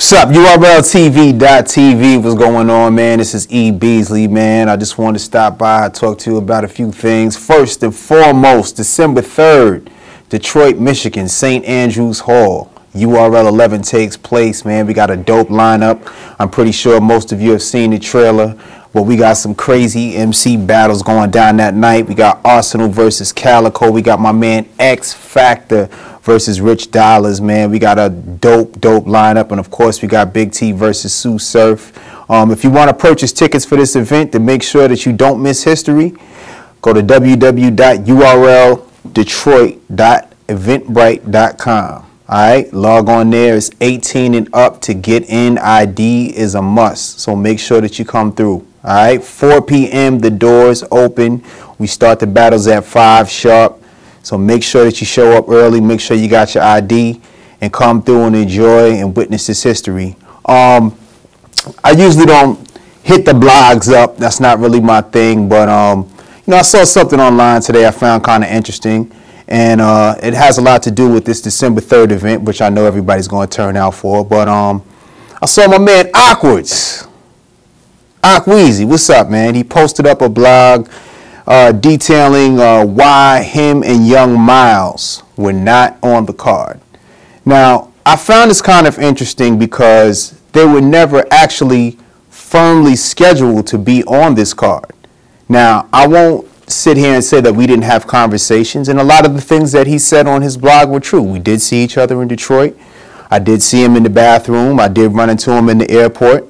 What's up, URLTV.TV? What's going on, man? This is Beasley, man. I just wanted to stop by and talk to you about a few things. First and foremost, December 3rd, Detroit, Michigan, St. Andrews Hall. URL 11 takes place, man. We got a dope lineup. I'm pretty sure most of you have seen the trailer, but we got some crazy MC battles going down that night. We got Arsenal versus Calico. We got my man X Factor versus Rich Dollars, man. We got a dope lineup. And of course, we got Big T versus Sue Surf. If you want to purchase tickets for this event to make sure that you don't miss history, go to www.urldetroit.eventbrite.com. All right, log on there. It's 18 and up to get in. ID is a must, so make sure that you come through. All right, 4 p.m. the doors open. We start the battles at 5 sharp. So make sure that you show up early, make sure you got your ID, and come through and enjoy and witness this history. I usually don't hit the blogs up. That's not really my thing, but you know, I saw something online today I found kind of interesting, and it has a lot to do with this December 3rd event, which I know everybody's going to turn out for. But I saw my man Okwerdz, Okwerdz, what's up, man? He posted up a blog detailing why him and Young Miles were not on the card. Now, I found this kind of interesting because they were never actually firmly scheduled to be on this card. Now, I won't sit here and say that we didn't have conversations, and a lot of the things that he said on his blog were true. We did see each other in Detroit. I did see him in the bathroom. I did run into him in the airport,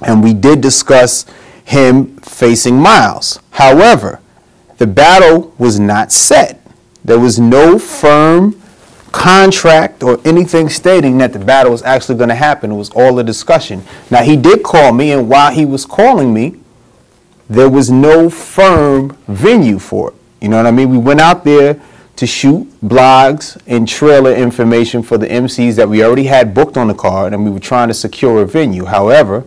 and we did discuss him facing Miles. However, the battle was not set. There was no firm contract or anything stating that the battle was actually going to happen. It was all a discussion. Now, he did call me, and while he was calling me, there was no firm venue for it. You know what I mean? We went out there to shoot blogs and trailer information for the MCs that we already had booked on the card, and we were trying to secure a venue. However,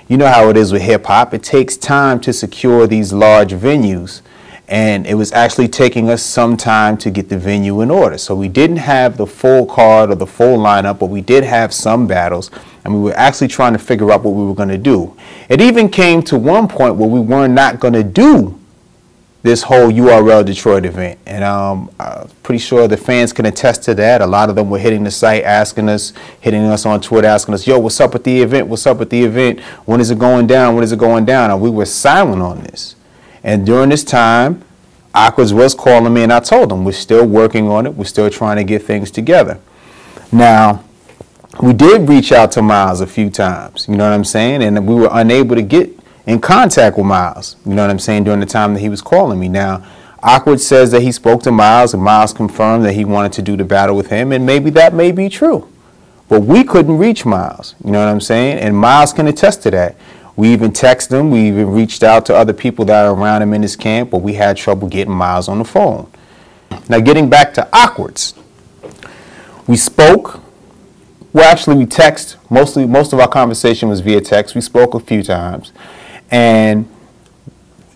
you know how it is with hip-hop. It takes time to secure these large venues, and it was actually taking us some time to get the venue in order. So we didn't have the full card or the full lineup, but we did have some battles, and we were actually trying to figure out what we were going to do. It even came to one point where we were not going to do this whole URL Detroit event, and I'm pretty sure the fans can attest to that. A lot of them were hitting the site, asking us, hitting us on Twitter, asking us, yo, what's up with the event? What's up with the event? When is it going down? When is it going down? And we were silent on this. And during this time, Okwerdz was calling me, and I told him we're still working on it. We're still trying to get things together. Now, we did reach out to Miles a few times, you know what I'm saying? And we were unable to get in contact with Miles, you know what I'm saying, during the time that he was calling me. Now, Okwerdz says that he spoke to Miles, and Miles confirmed that he wanted to do the battle with him, and maybe that may be true. But we couldn't reach Miles, you know what I'm saying? And Miles can attest to that. We even texted him, we even reached out to other people that are around him in his camp, but we had trouble getting Miles on the phone. Now, getting back to Okwerdz, we spoke. Well, actually, we text. Most of our conversation was via text. We spoke a few times. And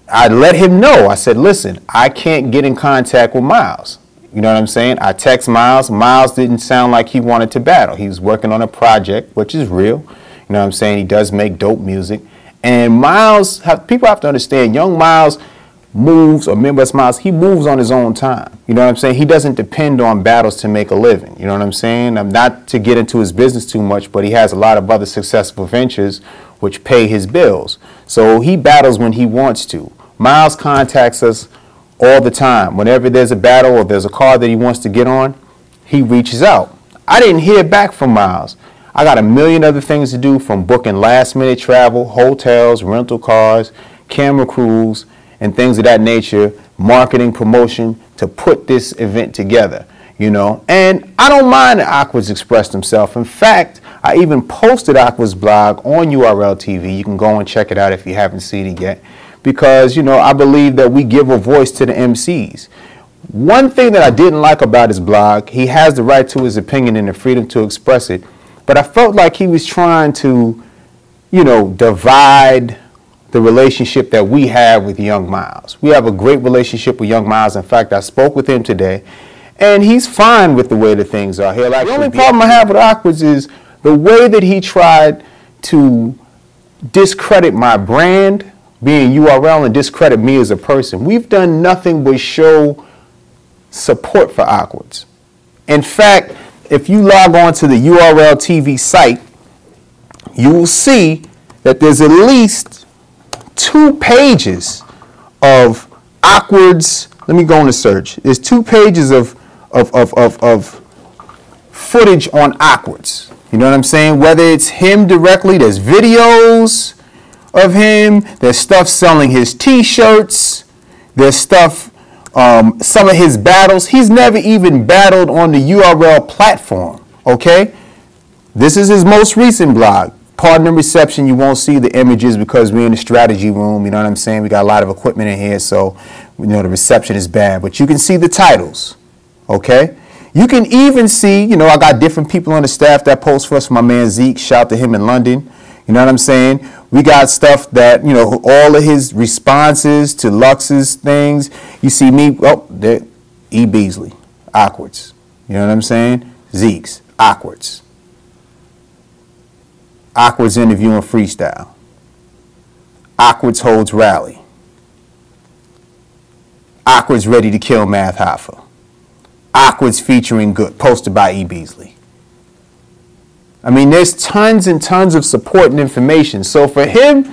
I let him know. I said, listen, I can't get in contact with Miles. You know what I'm saying? I text Miles. Miles didn't sound like he wanted to battle. He was working on a project, which is real. You know what I'm saying? He does make dope music. And Miles, people have to understand, Young Miles moves, or Midwest Miles, he moves on his own time. You know what I'm saying? He doesn't depend on battles to make a living. You know what I'm saying? I'm not to get into his business too much, but he has a lot of other successful ventures which pay his bills. So he battles when he wants to. Miles contacts us all the time. Whenever there's a battle or there's a card that he wants to get on, he reaches out. I didn't hear back from Miles. I got a million other things to do, from booking last-minute travel, hotels, rental cars, camera crews, and things of that nature, marketing, promotion, to put this event together, you know. And I don't mind that Okwerdz expressed himself. In fact, I even posted Okwerdz' blog on URLTV. You can go and check it out if you haven't seen it yet, because, you know, I believe that we give a voice to the MCs. One thing that I didn't like about his blog, he has the right to his opinion and the freedom to express it, but I felt like he was trying to, you know, divide the relationship that we have with Young Miles. We have a great relationship with Young Miles. In fact, I spoke with him today, and he's fine with the way that things are. The only problem I have with Okwerdz is The way that he tried to discredit my brand, being URL, and discredit me as a person. We've done nothing but show support for Okwerdz. In fact, if you log on to the URLTV site, you will see that there's at least 2 pages of Okwerdz. Let me go into search. There's 2 pages of footage on Okwerdz. You know what I'm saying? Whether it's him directly, there's videos of him, there's stuff selling his t-shirts, there's stuff, some of his battles. He's never even battled on the URL platform, okay? This is his most recent blog. Pardon the reception, you won't see the images because we're in the strategy room, you know what I'm saying? We got a lot of equipment in here, so you know the reception is bad, but you can see the titles, okay? You can even see, you know, I got different people on the staff that post for us. My man Zeke, shout to him in London. You know what I'm saying? We got stuff that, you know, all of his responses to Lux's things. You see me, oh, there, E. Beasley, Okwerdz. You know what I'm saying? Zeke's, Okwerdz. Okwerdz interviewing freestyle. Okwerdz holds rally. Okwerdz ready to kill Math Hoffa. Okwerdz featuring good, posted by E. Beasley. I mean, there's tons and tons of support and information. So for him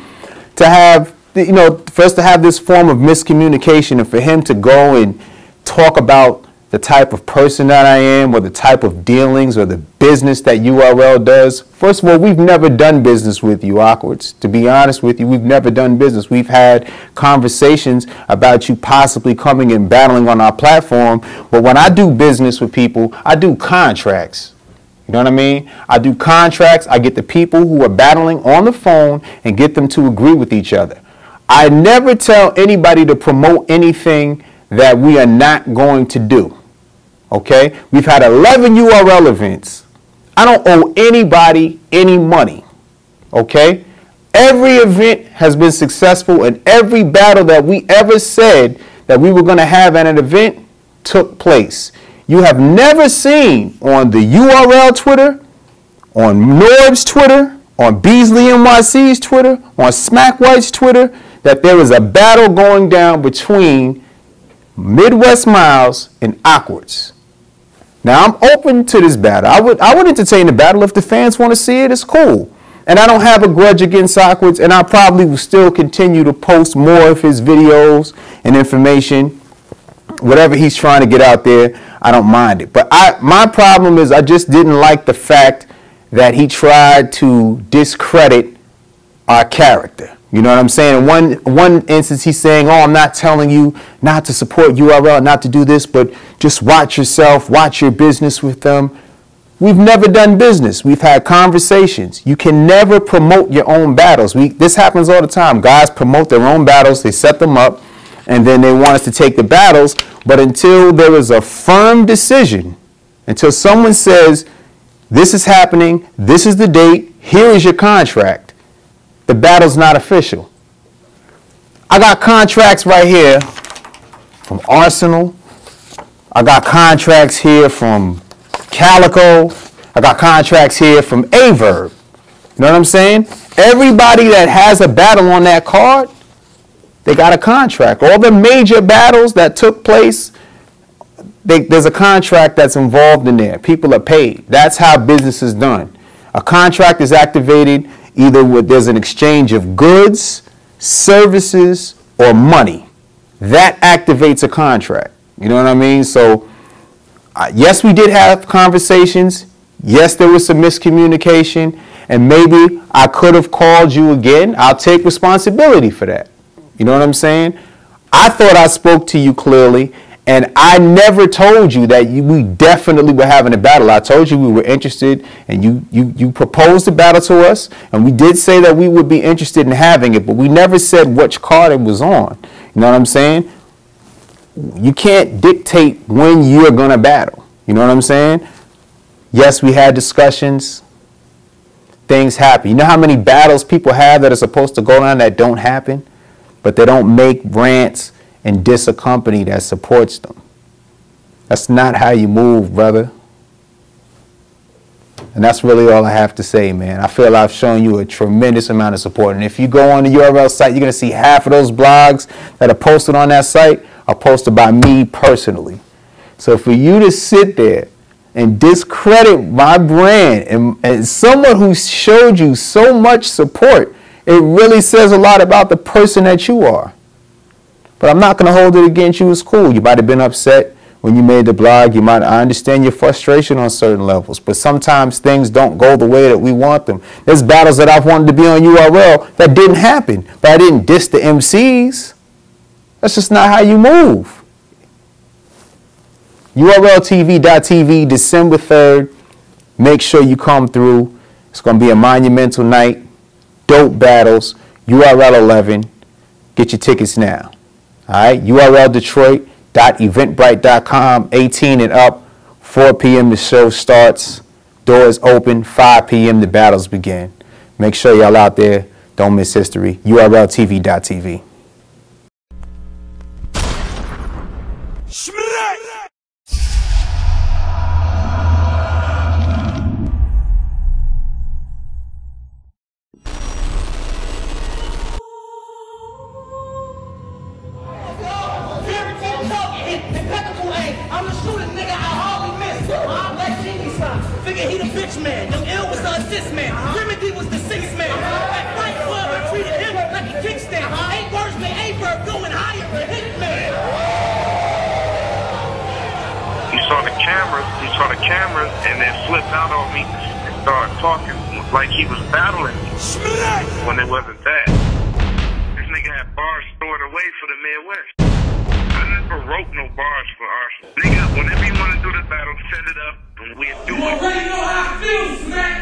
to have, you know, for us to have this form of miscommunication and for him to go and talk about the type of person that I am or the type of dealings or the business that URL does. First of all, we've never done business with you, Okwerdz. To be honest with you, we've never done business. We've had conversations about you possibly coming and battling on our platform. But when I do business with people, I do contracts. You know what I mean? I do contracts. I get the people who are battling on the phone and get them to agree with each other. I never tell anybody to promote anything that we are not going to do. Okay? We've had 11 URL events. I don't owe anybody any money. Okay? Every event has been successful, and every battle that we ever said that we were going to have at an event took place. You have never seen on the URL Twitter, on Norb's Twitter, on Beasley NYC's Twitter, on Smack White's Twitter, that there is a battle going down between Midwest Miles and Okwerdz. Now, I'm open to this battle. I would entertain the battle. If the fans want to see it, it's cool. And I don't have a grudge against Okwerdz, and I probably will still continue to post more of his videos and information. Whatever he's trying to get out there, I don't mind it. But my problem is I just didn't like the fact that he tried to discredit our character. You know what I'm saying? In one instance, he's saying, oh, I'm not telling you not to support URL, not to do this, but just watch yourself, watch your business with them. We've never done business. We've had conversations. You can never promote your own battles. This happens all the time. Guys promote their own battles. They set them up, and then they want us to take the battles. But until there is a firm decision, until someone says, this is happening, this is the date, here is your contract, the battle's not official. I got contracts right here from Arsenal. I got contracts here from Calico. I got contracts here from Averb. You know what I'm saying? Everybody that has a battle on that card, they got a contract. All the major battles that took place, there's a contract that's involved in there. People are paid. That's how business is done. A contract is activated either there's an exchange of goods, services, or money. That activates a contract. You know what I mean? So, yes, we did have conversations. Yes, there was some miscommunication. And maybe I could have called you again. I'll take responsibility for that. You know what I'm saying? I thought I spoke to you clearly. And I never told you that we definitely were having a battle. I told you we were interested, and you proposed a battle to us, and we did say that we would be interested in having it, but we never said which card it was on. You know what I'm saying? You can't dictate when you're going to battle. You know what I'm saying? Yes, we had discussions. Things happen. You know how many battles people have that are supposed to go down that don't happen, but they don't make rants and diss a company that supports them. That's not how you move, brother. And that's really all I have to say, man. I feel I've shown you a tremendous amount of support. And if you go on the URL site, you're going to see half of those blogs that are posted on that site are posted by me personally. So for you to sit there and discredit my brand and someone who showed you so much support, it really says a lot about the person that you are. But I'm not going to hold it against you. It's cool. You might have been upset when you made the blog. I understand your frustration on certain levels, but sometimes things don't go the way that we want them. There's battles that I've wanted to be on URL that didn't happen, but I didn't diss the MCs. That's just not how you move. URLTV.tv, December 3rd. Make sure you come through. It's going to be a monumental night. Dope battles. URL 11. Get your tickets now. All right. URL Detroit.eventbrite.com. 18 and up. 4 p.m. the show starts. Doors open. 5 p.m. the battles begin. Make sure y'all out there. Don't miss history. URLTV.tv. I'm the shooting nigga, I hardly miss. I'm like Genie son. Figure he the bitch man. Young Ill was the assist man. Remedy was the sixth man. At Fight Club, I treated him like a kickstand. Ain't worse than A-Bird going higher than Hitman. He saw the cameras, and then flipped out on me and started talking like he was battling me when it wasn't that. This nigga had bars stored away for the Midwest. I never wrote no bars for Arsenal. Nigga, whenever you want to do the battle, set it up and we'll do it. You already know how it feels, man.